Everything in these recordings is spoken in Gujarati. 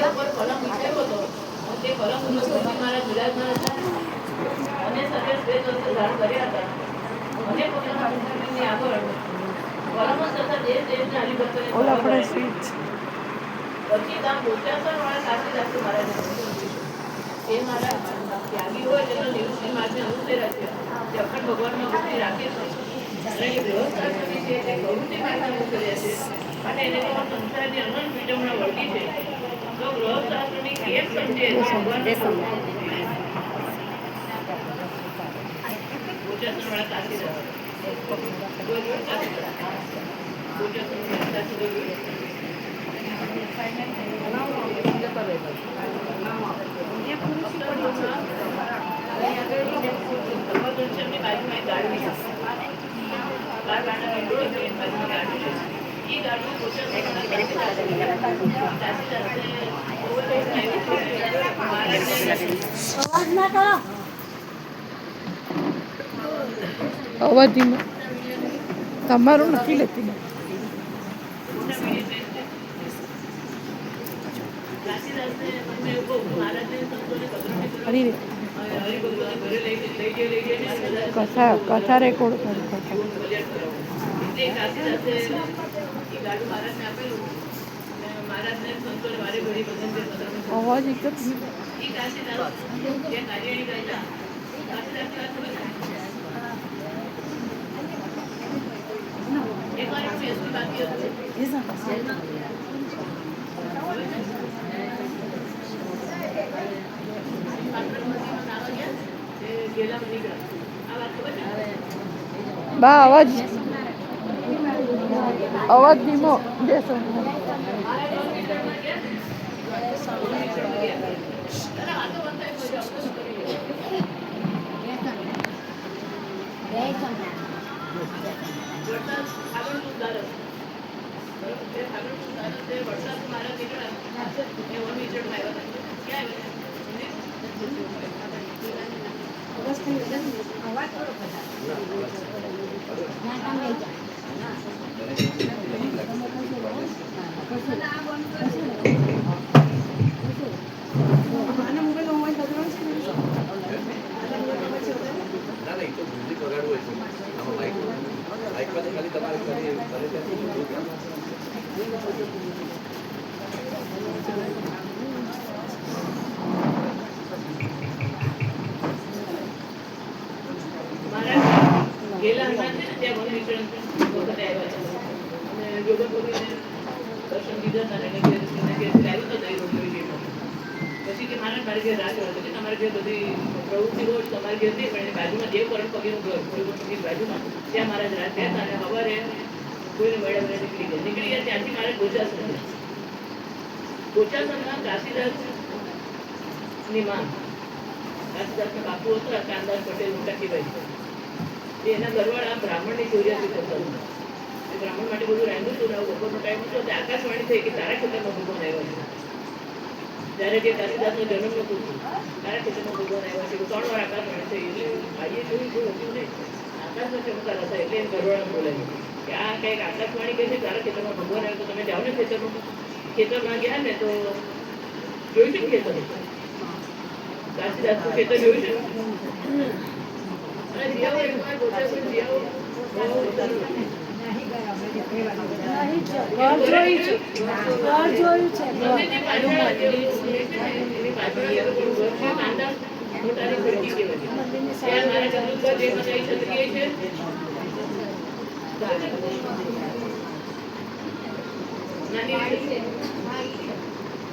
ઉપર કલમ વિછાયો હતો તે કલમ ઉપર મારા વિરાજમાન હતા અને સાથે શ્વેત વસ્ત્ર ધારણ કર્યા હતા અને પોતાના આગળ કલમ તથા દેશના હરિભક્તોને પછી ત્યાં બોચાસર વાળા કાશીદાસ મહારાજે એ મારા ત્યાગી હોય તેનો નિવૃત્તિ માર્ગને અનુસર્યા છે તે અખંડ ભગવાનમાં ભક્તિ રાખે છે અને એ ગૃહસ્થાશ્રમી છે તે પ્રવૃત્તિ માર્ગને અનુસર્યા છે અને એને તો સંસારની અનંત વિડંબના વળગી છે તો ગૃહસ્થાશ્રમી કેમ સમજે ભગવાનને બોચાસર વાળા કાશીદાસ અવધિમાં તમારું નથી લેતી કથા રેકોર્ડ કરું અવાજ એક જ બા અવાજ ધીમો દેશો પછી કે મારા ઘેર રાજ હતો કે તમારે ઘેર બધી પ્રવૃત્તિ હોય તમારે ઘેર નહીં પણ બાજુમાં દેવકરણ પગીનું ઘર કોઈ બાજુમાં ત્યાં મારા રાજ ગયા અને સવારે કોઈને મળ્યા મને નીકળી ગયા ત્યાંથી મારે ગોચાસનમાં કાશીદાસની માં કાશીદાસના બાપુ હતા કાનદાસ પટેલ મોટાકીભાઈ એના ઘરવાળા બ્રાહ્મણની ચોર્યાસી કરતા એ બ્રાહ્મણ માટે બધું રાંધું હતું ને બપોરનો ટાઈમ હતો તે આકાશવાણી થઈ કે તારા ખેતરમાં ભગવાન આવ્યા છે જ્યારે કે કાશીદાસનો જન્મ નહોતો તારા ખેતરમાં ભગવાન આવ્યા છે 3 વાર આકાશવાણી થઈ એટલે ભાઈએ જોયું કોઈ હતું નહીં આકાશનો ચમકાર હતા એટલે એમ ઘરવાળા બોલાવ્યું કે આ કંઈક આકાશવાણી કહે છે તારા ખેતરમાં ભગવાન આવ્યો તો તમે જાઓ ને ખેતરમાં ગયા ને તો જોયું છે ખેતર કાશીદાસનું ખેતર જોયું છે અને જીયાઓ એકવાર ગોચાસર જીયાઓ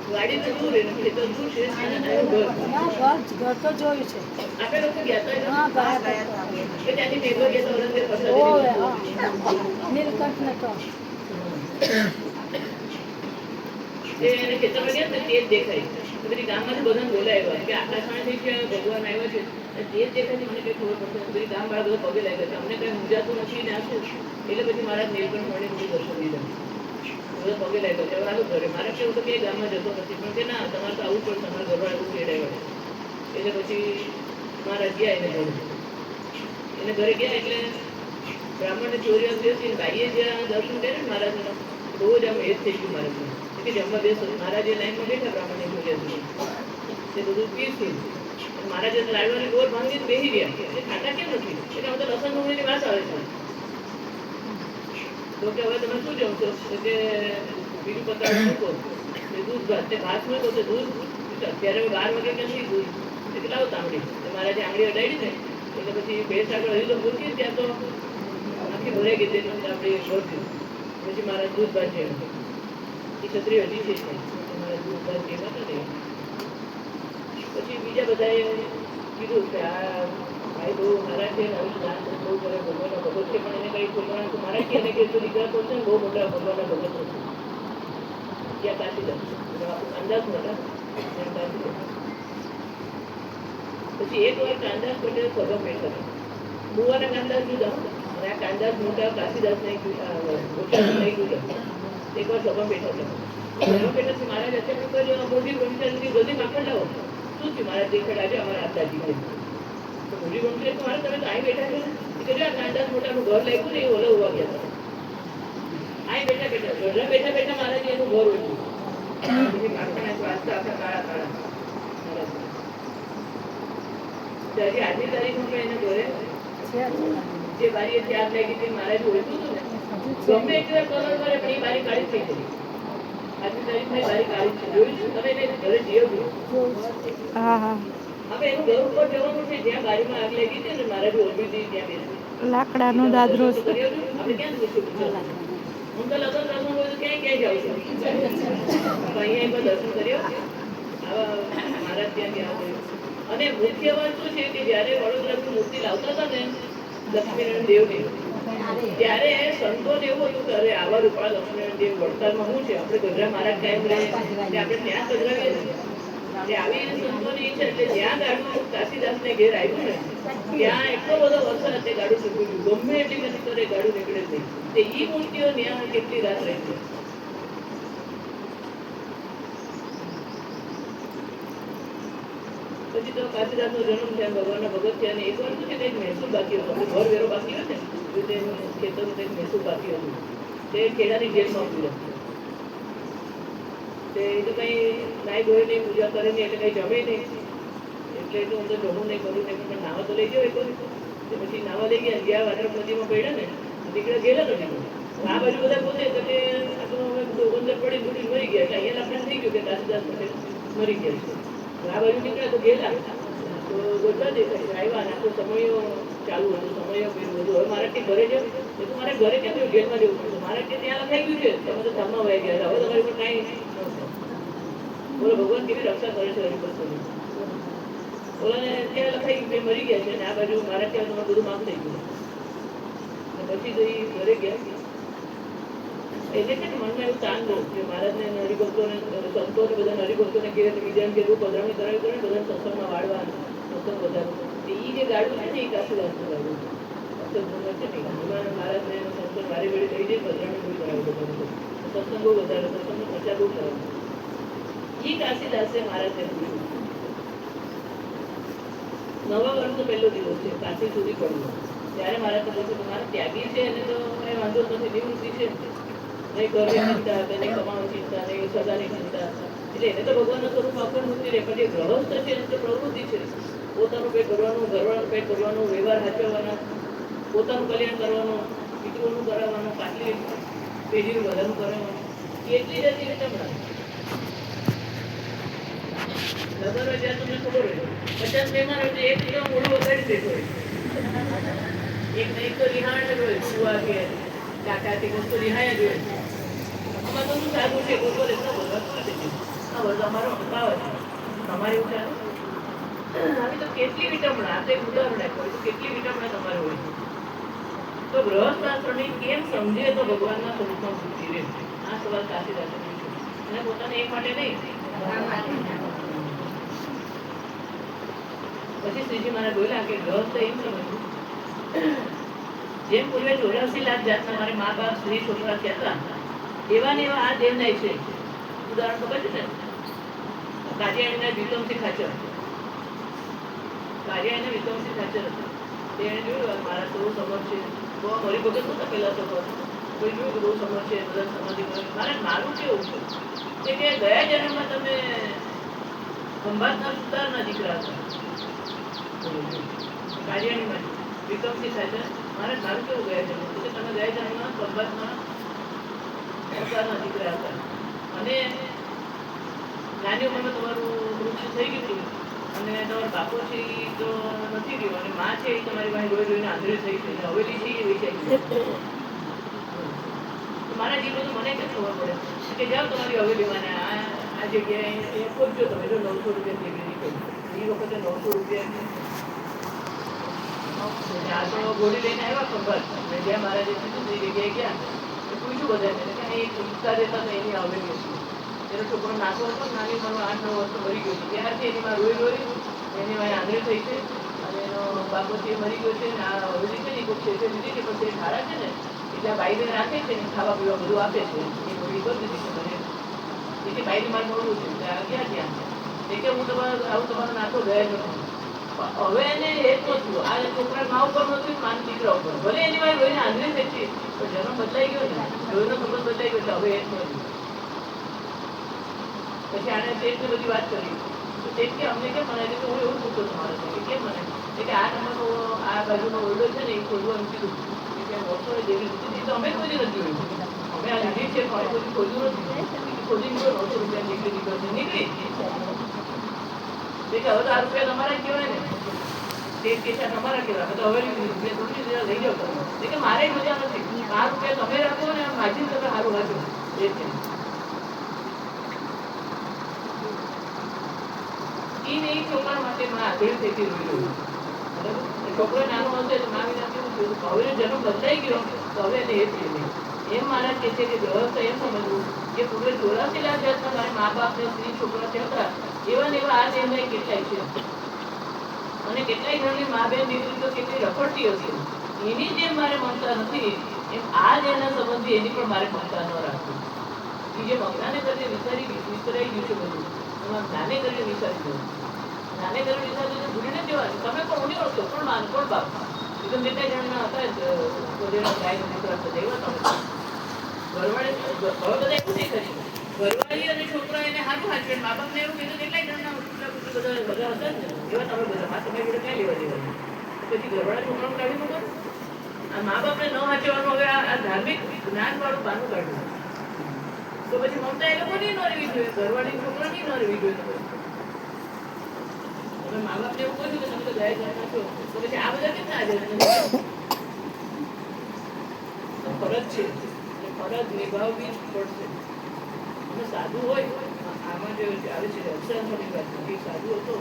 ગાડી તો દૂર એટલે તો દૂર છે ઘર તો જોયું છે આપણે લોકો ગયા હતા ત્યાંથી ટેબલ ગયા નીલકંઠ નતો એને ખેતરમાં ગયા તે જ દેખાય બધી ગામમાંથી બધાને બોલાવ્યા કે આકાશવાણી છે ભગવાન આવ્યો છે તે જ દેખાય છે મને કઈ ખબર પડશે બધી ગામ વાળા બધા પગે લાગ્યા છે અમને કઈ મૂંઝાતું નથી ને આશું એટલે પછી મારા નીલકંઠ મળે બધું દર્શન લીધા બધા પગે લાગ્યો છે આવું ઘરે મારે કેવું તો કે ગામમાં જતો નથી પણ કે ના તમારે તો આવું પડે તમારા ઘરવાળા એવું કેડાવ્યા એટલે પછી મારા ગયા એને ઘરે ગયા એટલે બ્રાહ્મણને ચોરી હતી ને ભાઈએ જ્યાં દર્શન કર્યા ને મહારાજના બહુ જ આમ એ થઈ ગયું મારે કે જમવા બેસો મહારાજે લાઈનમાં બેઠા બ્રાહ્મણની જોડે તે બધું પીશું મહારાજે લાડવાની ગોળ ભાંગીને બેસી ગયા એ ખાતા કેમ નથી એટલે અમે તો લસણ ડુંગળીની વાત આવે છે તો કે હવે તમે શું જમશો કે બીજું પતાવ મૂકો દૂધ ભાત તે ભાત મૂકો તો દૂધ અત્યારે 12 વાગે કે નહીં દૂધ એટલે લાવો તાંબડી મહારાજે આંગળી અડાડી ને એટલે પછી ભેસ આગળ હજી તો મૂકી ત્યાં તો આખી ભરાઈ ગઈ તેનું આપણે ભરતી પછી મારા દૂધ ભાત છે એ છત્રી હજી છે મારા દૂધ ભાત જેવા હતા પછી બીજા બધાએ કીધું કે આ ભાઈ બહુ મારા છે બહુ કરે ભગવાનના ભગત છે પણ એને કઈ છોકરા મારા કે એને કે દીકરા તો છે ને બહુ મોટા ભગવાનના ભગત છે ત્યાં કાશી અંદાજ મોટા પછી એક વાર કાંદાસ પટેલ સભા બેઠા મુવાના કાંદાસ જુદા અને આ કાંદાસ મોટા કાશીદાસ નહીં જુદા એક વાર સભા બેઠા હતા બેઠા મારા અત્યારે મોટી ગમતી બધી માખણ લાવો શું થયું મારા દેખાડ આજે અમારા આપદાજી તો મોટી ગમતી મારે તમે તો અહીં બેઠા છે કે આ કાંદાસ મોટાનું ઘર લાગ્યું ને એ ઓલા ઉવા ગયા હતા અહીં બેઠા બેઠા બેઠા મારા એનું ઘર ઓળ્યું માખણ વાંચતા આપણા કાળા કાળા આજની તારીખમાં પણ એને ઘરે જે બારી ત્યાગ લાગી તે મારા ઓળખતું હતું ને ગમે એક વાર કલર કરે પણ એ બારી કાળી થઈ ગઈ આજની તારીખમાં બારી કાળી છે જોયું છું તમે એને ઘરે જીવ્યું હવે એનું ઘર ઉપર જવાનું છે જ્યાં બારીમાં આગ લાગી હતી ને મારા ઓળખી હતી ત્યાં બેસી લાકડાનો દાદરો આપણે ક્યાં પૂછ્યું હું તો લગ્ન પ્રસંગ હોય તો ક્યાંય જાઉં છું અહીંયા એકવાર દર્શન કર્યો મારા ત્યાં ગયા અને મુખ્ય વાત શું છે કે જયારે વડોદરાથી મૂર્તિ લાવતા હતા ને લક્ષ્મીનારાયણ દેવની ત્યારે સંતોને એવું હતું કે અરે આવા રૂપાળા લક્ષ્મીનારાયણ દેવ વડતાલમાં શું છે આપણે ગઢડા મહારાજ કાયમ રહે આપણે ત્યાં ગઢડાવીએ ને આવી સંતોની ઈચ્છા એટલે જ્યાં ગાડું કાશીદાસને ઘેર આવ્યું ને ત્યાં એટલો બધો વરસાદ તે ગાડું નીકળ્યું ગમે એટલી બધી કરે ગાડું નીકળે જ નહીં તે ઈ મૂર્તિઓ ત્યાં કેટલી રાત રહી છે પછી તો કાશીદાસનો જન્મ થયા ભગવાનના ભગત થયા ને એક વાર શું છે કંઈક મહેસૂલ બાકી હતો ઘર વેરો બાકી હોય ને તેનું ખેતરનું કંઈક મહેસૂલ બાકી હતું તે ખેડાની જેલમાં પૂર્યો તે તો કંઈ નાઈ ધોઈ નહીં પૂજા કરે નહીં એટલે કંઈ જમે નહીં એટલે એટલું અંદર જમવું નહીં કરવું નહીં પણ નાવા તો લઈ ગયો એક વાર પછી નાવા લઈ ગયા જ્યાં વાનર નદીમાં પડ્યા ને દીકરા ગયેલા નથી આ બાજુ બધા પોતે તો તે અંદર પડી ડૂટી મરી ગયા એટલે અહીંયા લખાણ થઈ ગયું કે કાશીદાસ પટેલ મરી ગયા છે આ બાજુ નીકળ્યા તો ગયેલા તો બધા દેખાય આવ્યા આખો સમયો ચાલુ હતો સમયો બધું હવે મારાથી ઘરે જાવ એ તો મારે ઘરે કેમ જવું જેલમાં જવું પડતું મારે કે ત્યાં લખાઈ ગયું છે તમે તો ધામમાં વહી ગયા હવે તમારી પર કાંઈ બોલો ભગવાન કેવી રક્ષા કરે છે હરિભક્તોની બોલાને ત્યાં લખાઈ ગયું કે મરી ગયા છે અને આ બાજુ મારા ત્યાં તમારે બધું માફ થઈ ગયું પછી તો એ ઘરે ગયા એટલે કે મનમાં એવું તાન બહુ કે મહારાજને હરિભક્તોને સંતોને બધા હરિભક્તોને ઘેર બીજાને ઘેરું પધરામણી કરાવી કરે બધા સત્સંગમાં વાળવા સત્સંગ વધારવું એ જે ગાડું છે ને એ કાશીદાસનું ગાડું સત્સંગમાં છે ને હનુમાન મહારાજને સત્સંગ વારે વેળે લઈ જઈ પધરામણી બહુ કરાવે બધા સત્સંગ બહુ વધારે સત્સંગનો પ્રચાર બહુ કરાવે એ કાશીદાસે મહારાજને પૂછ્યું નવા વર્ષનો પહેલો દિવસ છે કાશી સુધી પડવો ત્યારે મારા તો કહ્યું તમારા ત્યાગી છે એને તો કંઈ વાંધો નથી નિવૃત્તિ છે નહીં ઘરની ચિંતા નહીં કમાવાની ચિંતા નહીં સદાની ચિંતા એટલે એને તો ભગવાનનું સ્વરૂપ આખું મૂકી રહે પણ જે ગ્રહસ્થ છે એને તો પ્રવૃત્તિ છે પોતાનું પેટ ભરવાનું ઘરવાળાનું પેટ ભરવાનું વ્યવહાર સાચવવાના પોતાનું કલ્યાણ કરવાનું પિતૃઓનું કરાવવાનું પાટલી પેઢીનું બધાનું કરાવવાનું એટલી જ હતી તમને લગ્ન હોય ત્યાં તમને ખબર હોય 50 મહેમાન હોય એક કિલો મોડું વગાડી દેતો હોય એક નહીં તો રિહાણ જ હોય સુવા કે કાકાથી વસ્તુ રિહાય જ હોય આમાં તો શું સારું છે કોઈ એટલો બધો આ બધો અમારો ભાવ છે તમારે એવું ચાલે આવી તો કેટલી વિટમણા આ તો એક ઉદાહરણ આપ્યું તો કેટલી વિટમણા તમારે હોય તો ગૃહસ્થાશ્રમી કેમ સમજે તો ભગવાનના સ્વરૂપમાં બુદ્ધિ રહે આ સવાલ કાશીદાસે પૂછ્યો અને પોતાને એક માટે નહીં પછી શ્રીજી મહારાજ બોલ્યા કે ગૃહસ્થ એમ સમજવું જેમ પૂર્વે 84 લાખ જાતના મારે મા બાપ સ્ત્રી છોકરા કહેતા એવા ને એવા આ દેવનાય છે ઉદાહરણ ખબર છે ને કારિયાણીના વિક્રમસિંહ ખાચર કારિયાણીના વિક્રમસિંહ ખાચર હતા તેને જોયું મારા તો સમજ છે બહુ હરિભગત હતા પેલા તો કોઈ જોયું કે બહુ સમજ છે બધા સમાધિ કરે મારું કેવું છે કે ગયા જન્મમાં તમે ખંભાતના સુતારના દીકરા હતા કાર્યાણીમાં વિક્રમસિંહ સાથે મારું કેવું ગયા જન્મ કે તમે ગયા જન્મમાં ખંભાતના સુતારના દીકરા હતા અને નાની ઉંમરમાં તમારું મૃત્યુ થઈ ગયું અને તમારો બાપો છે એ તો નથી રહ્યો અને માં છે એ તમારી પાસે રોઈ રોઈને આંધળી થઈ છે હવેલી છે એ વેચાઈ મારા જીવન મને કે ખબર પડે કે જાઓ તમારી હવેલીમાં આ જગ્યાએ ખોજજો તમે જો 900 રૂપિયા જેવી નીકળી એ વખતે 900 રૂપિયા આ તો ગોળી લઈને આવ્યા ખબર અને જ્યાં મારા જે એ જગ્યાએ ગયા પૂછ્યું બધાને કે એક ઉત્સાહ રહેતા હતા એની હવેલી હતી એનો છોકરો નાતો હતો નાની ઉંમરમાં 8-9 વર્ષ મરી ગયો છે ત્યારથી એની માં રોઈ રોઈ એની માં આંધળી થઈ છે અને એનો બાપો છે મરી ગયો છે અને આ હવેલી છે ને એ કોઈ છે લીધી છે પણ તે ઠારા છે ને એ ત્યાં બાઈને રાખે છે ને ખાવા પીવા બધું આપે છે એ બધી કરી દીધી છે મને એટલે બાઈને મારે મળવું છે ત્યાં ક્યાં એ કે હું તમારો નાતો ગયા જ હવે એને એ જ નતું આ છોકરા મા ઉપર નતું માન દીકરા ઉપર ભલે એની માં રોઈને આંધળી થઈ છે પણ જન્મ બદલાઈ ગયો ને રોઈનો સંબંધ બદલાઈ ગયો છે હવે એ જ નથી પછી આને શેઠને બધી વાત કરી તો શેઠ કે અમને કેમ મને કે હું એવું પૂછતો તમારે કે કેમ મને કે આ નંબરનો આ બાજુનો ઓરડો છે ને એ ખોલવાનું કીધું કે વર્ષોને જેવી લીધી તો અમે ખોલી નથી હોય અમે આ લીધી છે પણ કોઈ ખોલ્યું નથી ખોલી ગયો 900 રૂપિયા નીકળી કે હવે તો આ રૂપિયા તમારા કહેવાય ને શેઠ કે છે તમારા કહેવાય હવે તો હવે રૂપિયા થોડી લઈ જાઓ તમે કે મારે મજા નથી આ રૂપિયા તમે રાખો ને માજી તમે સારું રાખો એ છે છોકરા માટે આંધળી થઈ રહ્યું છોકરો નાનો હશે તો ના વિના કેવું થયું હવે જન્મ બદલાઈ ગયો તો હવે એને એ થઈ ગયું એમ મારા કે છે કે વ્યવસ્થા એમ સમજવું કે પૂરે 84 લાખ જાતના મારા મા બાપ ને સ્ત્રી છોકરા છે હતા એવા ને એવા આ દેહના કેટલાય છે અને કેટલાય ઘરની મા બેન દીકરી તો કેટલી રખડતી હતી એની જેમ મારે મમતા નથી એમ આ દેહના સંબંધી એની પણ મારે મમતા ન રાખવી એ જે મમતાને કરીને વિસરાઈ ગયું છે બધું નાને કરીને વિચારી દો નાને કરીને વિચારી દો ભૂલી નથી જવાનું તમે પણ ઉની ઓળખો પણ માન કોણ બાપ એકદમ જેટલા જણના હતા ગાયનો દીકરા હતા એવા તમે ઘરવાળે હવે બધા એવું નહીં કરી ઘરવાળી અને છોકરા એને સારું હાચવે મા બાપને એવું કીધું કેટલાય જણના બધા હતા ને એવા તમે બધા માં તમે જોડે ક્યાં લેવા દેવાનું પછી ઘરવાળા છોકરાનું કાઢી મૂકો આ મા બાપને ન હાચવાનું હવે આ ધાર્મિક જ્ઞાન વાળું બાનું કાઢવું તો પછી મમતા એ લોકો નહીં ન રહેવી જોઈએ ઘરવાળી છોકરા નહીં ન રહેવી જોઈએ તમે મા બાપને એવું કહ્યું કે તમે તો ગયા જણા છો તો પછી આ બધા કેટલા હાજર ફરજ છે ફરજ નિભાવવી જ પડશે અને સાધુ હોય આમાં જે આવે છે અક્ષરાંશની વાત એ સાધુ હતો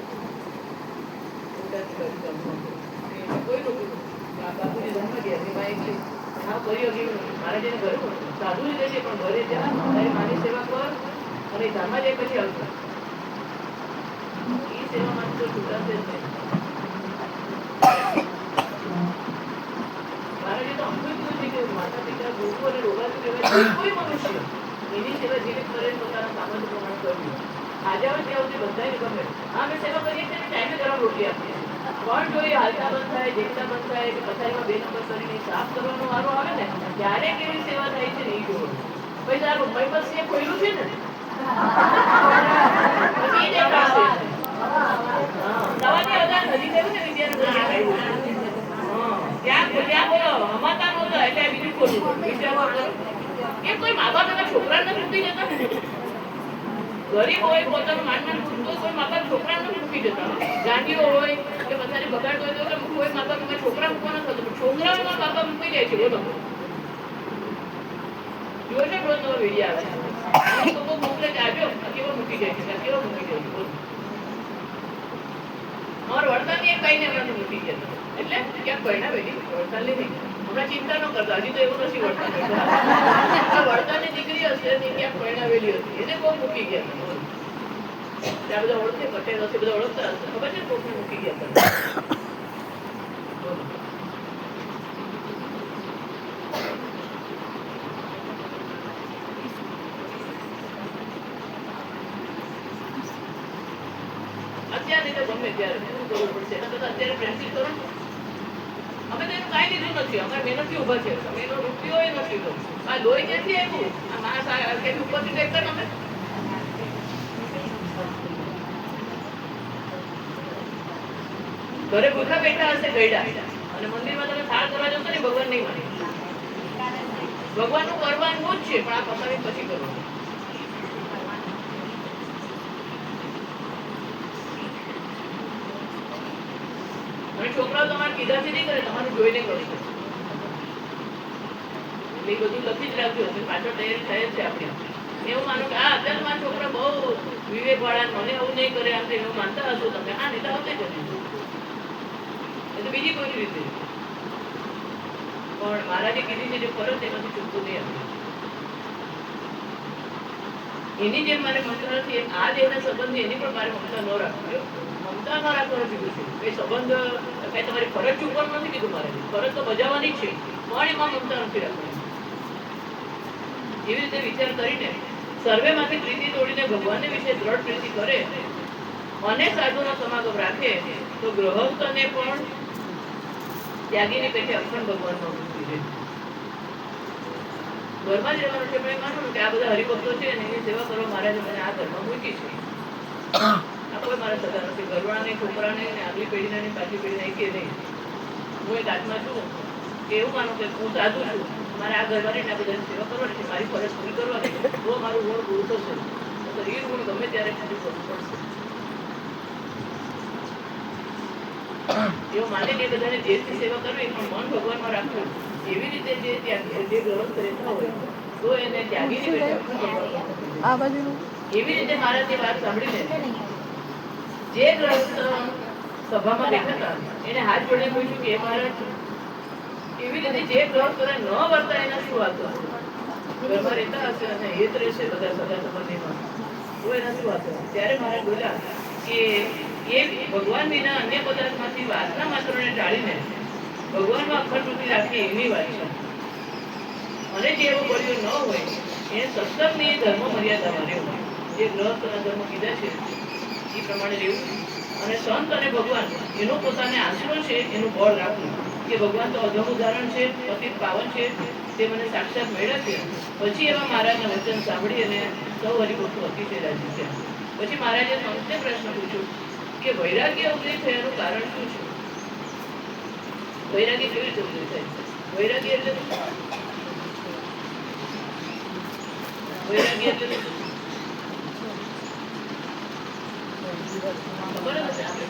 કોઈ નતું બાપુજી ધર્મ ગયા એમાં એકલી હા કર્યો કે મારે જેને કર્યું સાધુ લીધે છે પણ ઘરે ત્યાં તારી માની સેવા કર અને ધામમાં જાય પછી આવતા એ સેવામાં તો છૂટાશે જ નહીં મારે જે તો અમૃત છે કે માતા પિતા ભૂખો અને રોગાતું કહેવાય કોઈ મનુષ્ય એની સેવા જીવિત કરે પોતાના સામર્થ્ય પ્રમાણે કરવી આજે આવે ત્યાં સુધી બધાને ગમે હા અમે સેવા કરીએ છીએ ટાઈમે ગરમ રોટલી આપીએ પણ જો એ હાલતા બંધ થાય જેટલા બંધ થાય કે પથારીમાં 2 નંબર કરીને સાફ કરવાનો વારો આવે ને ત્યારે કેવી સેવા થાય છે ને એ જોવું પછી તારા મુંબઈ પર એ ખોલ્યું છે ને પછી એ દેખાશે નવાની અદાન હજી થયું ને વિદ્યાનગર ત્યાં બોલો અમાતા નહોતા એટલે બીજું ખોલું વિચાર એ કોઈ મા બાપ એના છોકરાને મૂકી જતા ગરીબ હોય પોતાનું માનમાન પૂરતો કોઈ મા બાપ છોકરાને મૂકી જતા ગાંડીઓ હોય કે બધાને બગાડ હોય તો કોઈ મા બાપ એમાં છોકરા મૂકવાનો થતો છોકરાઓમાં મા બાપ મૂકી જાય છે બોલો જોઈને બોલો વિડીયો આવે તો મોકલે કે આવ્યો કેવો મૂકી જાય છે કેવો મૂકી જાય છે અમારે વડતાની એક ભાઈને હમણાં મૂકી ગયા એટલે ક્યાંક પરણાવેલી વડતાની નહીં હમણાં ચિંતા ન કરતા હજી તો એવું નથી વડતા વડતાની દીકરી હશે ક્યાંક પરણાવેલી હતી એને કોક મૂકી ગયા ત્યાં બધા ઓળખે પટેલ હશે બધા ઓળખતા હશે ખબર છે કોકને મૂકી ગયા અત્યારે તો ગમે ત્યારે શું કરવું પડશે એના કરતા અત્યારે પ્રેક્ટિસ કરો અમે તો એનું કાંઈ લીધું નથી, અમારે મહેનતથી ઊભા છે, તમે એનો રૂપિયો એ નથી લીધો. આ લોહી ક્યાંથી આવ્યું? આ માણસ ક્યાંથી ઉપરથી ટેક્ટર અમે ઘરે ભૂખા બેઠા હશે ગયડા, અને મંદિરમાં તમે થાળ કરવા જશો ને ભગવાન નહીં માને. ભગવાનનું કરવાનું જ છે, પણ આ કમાવી પછી કરવાનું. અને છોકરાઓ તમારે કીધાથી નહીં કરે, તમારું જોઈને કરશે. એટલે એ બધું લખી જ રાખ્યું હશે, પાછળ તૈયારી થાય જ છે આપણી. એવું માનો કે અત્યારે મારા છોકરા બહુ વિવેક વાળા, મને આવું નહીં કરે, આમ એવું માનતા હશો તમે. હા, નહીં તો આવતે જ એ તો બીજી કોઈ રીતે. પણ મહારાજે કીધી છે જે ફરજ એમાંથી ચૂકવું નહીં આપે. એની જેમ મારે મમતા નથી, આ દેહના સંબંધી એની પણ મારે મમતા ન રાખવી. મમતા ન રાખવાનું કીધું છે. કઈ સંબંધ કઈ તમારી ફરજ ચૂકવાનું નથી કીધું મારે. ફરજ તો બજાવવાની જ છે, પણ એમાં મમતા નથી રાખવાની. એવી રીતે વિચાર કરીને સર્વેમાંથી પ્રીતિ તોડીને ભગવાનને વિશે દ્રઢ પ્રીતિ કરે અને સાધુનો સમાગમ રાખે તો ગૃહસ્થને પણ ત્યાગીની પેટે અખંડ ભગવાનનો મુક્તિ છે. ઘરમાં જ રહેવાનું છે, પણ માનું કે આ બધા હરિભક્તો છે ને એની સેવા કરવા મહારાજે મને આ ઘરમાં મૂકી છે. આ કોઈ મારા સગા નથી, ઘરવાળાને, છોકરાને, આગલી પેઢીને, પાછી પેઢીને કે નહીં. હું એક આત્મા છું કે એવું માનું કે હું સાધુ છું, મારે આ ઘરવાળીને આ બધાની સેવા કરવાની છે, મારી ફરજ પૂરી કરવાની છે, તો મારું ઋણ પૂરું થશે. તો એ ઋણ ગમે ત્યારે પૂરું કરવું પડશે. એવું માને કે બધાને દેશની સેવા કરવી, પણ મન ભગવાનમાં રાખવું. એવી રીતે જે ગ્રહસ્થ રહેતા હોય તો એને ત્યાગીની પેટે એવી રીતે મારાથી વાત સાંભળીને જે ગ્રહસ્થ સભામાં બેઠા હતા એને હાથ જોડે પૂછ્યું કે મહારાજ એવી રીતે જે ગ્રહસ્થ ન વર્તા એના શું વાત હશે? ઘરમાં રહેતા હશે અને હિત રહેશે બધા સગા સંબંધીમાં, તો એના શું વાત હશે? ત્યારે મહારાજ બોલ્યા કે એ ભગવાન વિના અન્ય પદાર્થમાંથી વાસના માત્રને ટાળીને ભગવાનમાં અખંડ વૃત્તિ રાખી એની વાત છે. અને જે એવું બળ્યું ન હોય એને સત્સંગની ધર્મ મર્યાદામાં રહેવું. જે ગ્રહસ્થના ધર્મ કીધા છે એ પ્રમાણે રહેવું. અને સંત અને ભગવાન એનો પોતાને આશરો છે એનું બળ રાખવું કે ભગવાન તો અધમ ઉદાહરણ છે, પતિત પાવન છે, તે મને સાક્ષાત મળ્યા છે. પછી એવા મહારાજના વચન સાંભળી અને સૌ હરિભક્તો અતિશય રાજી છે. પછી મહારાજે સંતને પ્રશ્ન પૂછ્યો કે વૈરાગ્ય ઉદય થયાનું કારણ શું છે? વૈરાગ્ય કેવી રીતે ઉદય થાય? વૈરાગ્ય એટલે વૈરાગ્ય એટલે ખબર હશે આપણે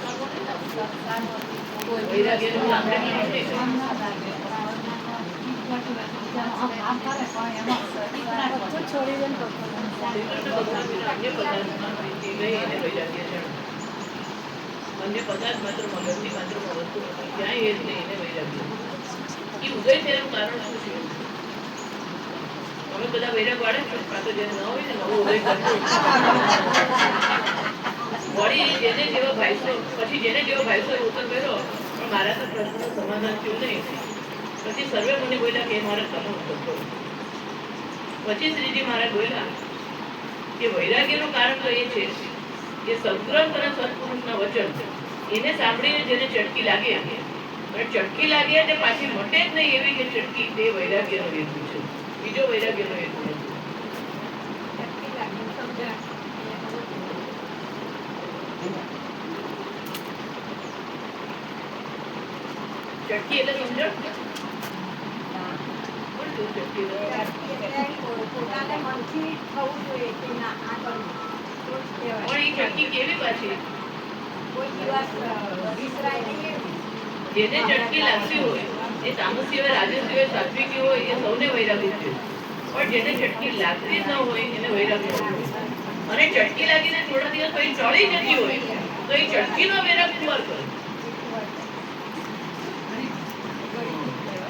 વૈરાગ્યનું આપણે નહીં. અન્ય પદાર્થ માત્ર મગજની માત્ર વસ્તુ નથી, ક્યાંય એ જ નહીં, એને વૈરાગ્ય. એ ઉદય થયાનું કારણ શું છે? અમે બધા વૈરાગ વાળા છો, કાં તો જેને ન હોય ને નવો ઉદય કરવો. વળી જેને જેવો ભાઈસો પછી જેને જેવો ભાઈસો ઉત્તર કર્યો, પણ મારા તો પ્રશ્નનું સમાધાન થયું નહીં. પછી સર્વે મને બોલ્યા કે મારા તમે ઉત્તર કરો. પછી શ્રીજી મહારાજ બોલ્યા કે વૈરાગ્યનું કારણ તો એ છે કે સત્ગ્રંથ અને સત્પુરુષના વચન એને સાંભળીને જેને ચટકી લાગે, અને ચટકી લાગે એટલે પાછી મટે જ નહીં એવી કે ચટકી, તે વૈરાગ્યનો હેતુ છે. બીજો વૈરાગ્યનો હેતુ નથી. ચટકી એટલે સમજો કેવી પાછી જેને ચટકી લાગતી હોય એ તામસી હોય, રાજસી હોય, સાત્વિકી હોય, એ સૌને વૈરાગ્ય છે. પણ જેને ચટકી લાગતી ન હોય એને વૈરાગ્ય હોય. અને ચટકી લાગીને થોડા દિવસ પછી ચડી જતી હોય તો એ ચટકીનો વૈરાગ કુંવર કરે.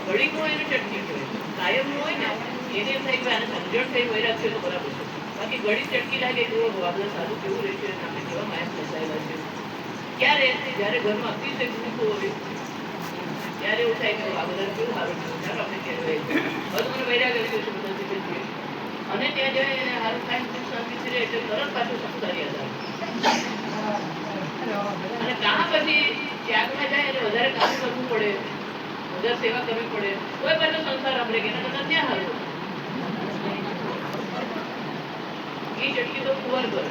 ઘડીક હોય એને ચટકી હોય, કાયમ હોય ને એને એમ થાય કે આને સમજણ થઈ વૈરાગ છે તો બરાબર છે. બાકી ઘડી ચટકી લાગે તો આપણે સારું કેવું રહે છે, આપણે કેવા માયા ફસાયેલા છે. ક્યારે? જયારે ઘરમાં અતિશય ભૂખો હોય ત્યારે એવું થાય કે આ બધા કેવું સારું છે, ચાલો આપણે ક્યારે રહે છે. હવે મને વૈરાગ છે બધા શીખે છે. અને ત્યાં જાય એને સારું થાય શાંતિ રહે એટલે તરત પાછું સંસ્કાર યાદ આવે. અને કામ પછી ત્યાગમાં જાય એટલે વધારે કામ કરવું પડે. જરા સેવા કરવી પડે કોઈ પણ સંસાર આપણે કે એના કરતા ત્યાં હારું એ ચટકી તો કુંવર કરે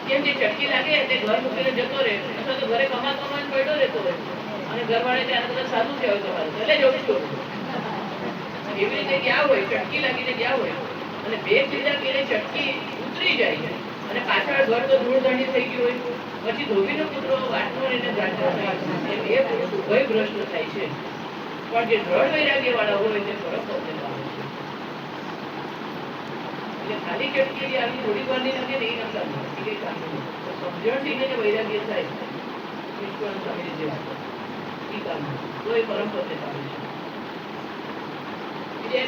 કેમ કે ચટકી લાગે તે ઘર મૂકીને જતો રહે અથવા તો ઘરે કમાતો પડ્યો રહેતો હોય અને ઘરવાળે ત્યાં બધા સારું કહેવાય તમારું એટલે જવું છું એવી રીતે ગયા હોય ચટકી લાગીને ગયા હોય અને બે બીજા પીને ચટકી ઉતરી જાય અને પાછળ ઘર તો ધૂળ ધણી થઈ ગયું હોય પછી ધોબીનો પુત્રો વાટનો એને ગાંઠો થાય એમ એ પુરુષ ઉભય ભ્રષ્ટ થાય છે પણ જે દ્રઢ વૈરાગ્ય વાળા હોય તે ફરક હોતે પામે છે એટલે ખાલી ચટકી આવી થોડી વારની નથી ને એ નકામ એ કામ સમજણથી ને વૈરાગ્ય થાય ઈશ્વર સ્વામી જેવા એ કામ તો એ પરમ પદને પામે છે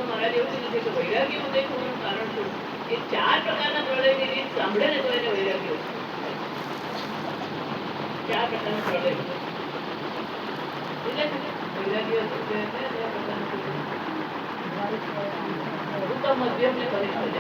મહારાજ એવું નથી કે વૈરાગ્ય ઉદય થવાનું કારણ શું એ 4 પ્રકારના પ્રલયની રીત સાંભળે ને તો એને વૈરાગ્ય 4 પ્રકારના પ્રલય વૈરાગ્ય ઉત્તમ મધ્યમ ને કનિષ્ઠ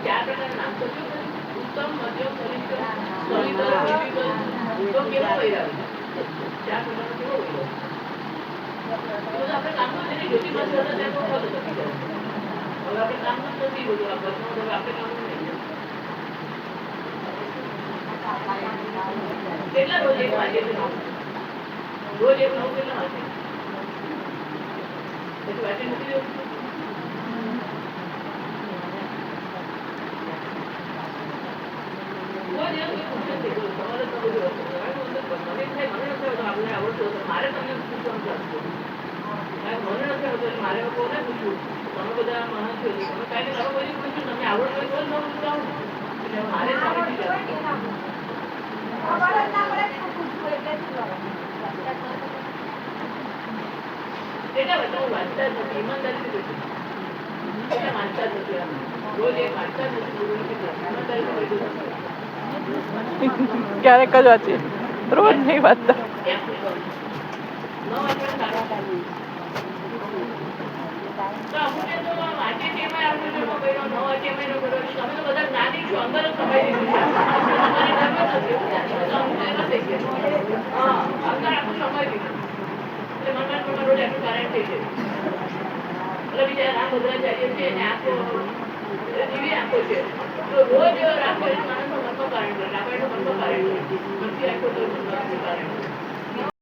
ચાર પ્રકારના નામ તો ઉત્તમ મધ્યમ કનિષ્ઠ ઉત્તમ કેવો વૈરાગ્ય 4 પ્રકારનો કેવો વૈરાગ્ય આપણે કામમાં જઈને જ્યોતિમાં જોડે ત્યાં બહુ બધું નથી હવે આપણે કામમાં નથી બધું આ ઘરનું હવે આપણે કામ નહીં કેટલા રોજ એક વાગે રોજ એક નવ કેટલા વાગે પછી વાંચે નથી જવું મારે તમને પૂછવાનું મને નથી આવતું મારે કોને પૂછવું તમે બધા મહાન છો તમે કાંઈ તમે કોઈ પૂછ્યું તમને આવડતું હોય તો ન પૂછાવું એટલે મારે એટલા બધા હું વાંચતા જ નથી ઈમાનદારીથી પૂછું એટલે વાંચતા જ નથી રોજ એ વાંચતા જ નથી ઈમાનદારીથી પૂછું ક્યારેક જ વાંચીએ રોજ નહીં વાંચતા ભદ્રાચાર્ય છે એને આંખો જીવી આંખો છે તો રોજ રાખો એ માણસનો મનનો કારણ રામાયણનો મનનો કારણ નથી રાખો તો મનનું કારણ